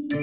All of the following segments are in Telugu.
నా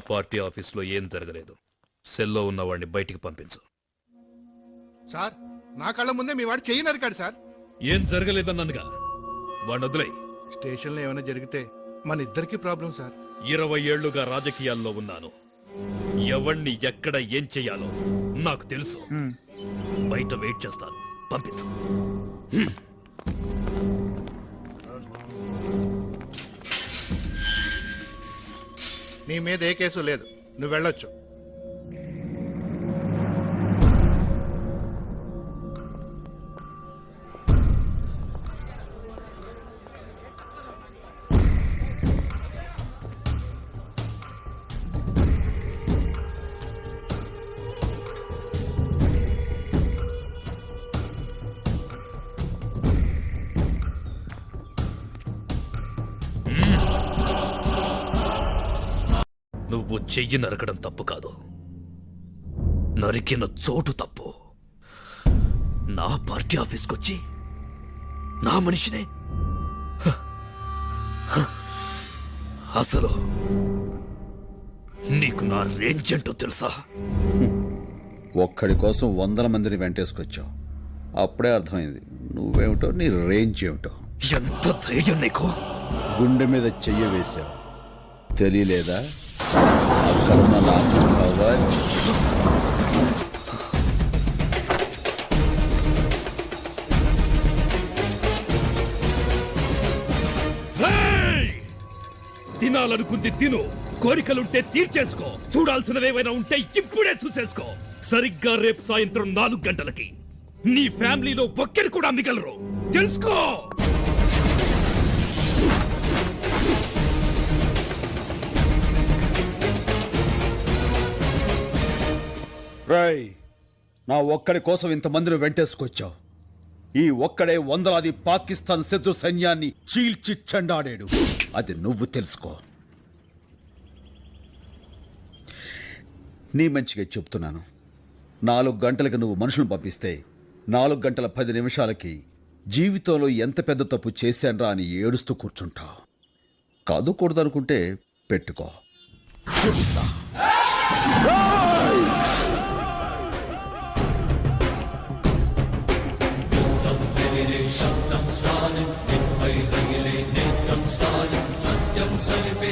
పార్టీ ఆఫీస్లో ఏం జరగలేదు. సెల్లో ఉన్న వాడిని బయటికి పంపించు. సార్, నా కళ్ళ ముందే మీ వాడు చెయ్యి నరికాడు సార్. ఏం జరగలేదన్నానుగా, వాడిని వదిలేయ్. స్టేషన్లో ఏమైనా జరిగితే మన ఇద్దరికి ప్రాబ్లం సార్. 20 ఏళ్లుగా రాజకీయాల్లో ఉన్నాను. ఎవణ్ణి ఎక్కడ ఏం చెయ్యాలో నాకు తెలుసు. బయట వెయిట్ చేస్తాను, పంపించు. నీ మీద ఏ కేసు లేదు, నువ్వు వెళ్ళొచ్చు. నువ్వు చెయ్యి నరకడం తప్పు కాదు, నరికిన చోటు తప్పు. నా పార్టీ ఆఫీస్కొచ్చి నా మనిషినే అసలు నీకు నా రేంజ్ ఏంటో తెలుసా? ఒక్కడి కోసం 100 మందిని వెంటేసుకొచ్చావు. అప్పుడే అర్థమైంది నువ్వేమిటో, నీ రేంజ్ ఏమిటో. ఎంత ధైర్యం నీకు? గుండె మీద చెయ్యి వేశావు, తెలియలేదా? అక్కడున్న నా పవర్. తినాలనుకుంది తిను, కోరికలుంటే తీర్చేసుకో, చూడాల్సినవేమైనా ఉంటే ఇప్పుడే చూసేసుకో. సరిగ్గా రేపు సాయంత్రం 4 గంటలకి నీ ఫ్యామిలీలో ఒక్కరు కూడా మిగలరు, తెలుసుకో. రాయ్, నా ఒక్కడి కోసం ఇంతమందిని వెంటేసుకొచ్చావు. ఈ ఒక్కడే వందలాది పాకిస్తాన్ శత్రు సైన్యాన్ని చీల్చి చెండాడాడు. అది నువ్వు తెలుసుకో. నీ మంచిగా చెప్తున్నాను. 4 గంటలకు నువ్వు మనుషులను పంపిస్తే 4 గంటల 10 నిమిషాలకి జీవితంలో ఎంత పెద్ద తప్పు చేశాన్రా అని ఏడుస్తూ కూర్చుంటావు. కాదు కూడదనుకుంటే పెట్టుకో, చూపిస్తా. శబ్దం స్టాలిన్, సత్యం సలిపే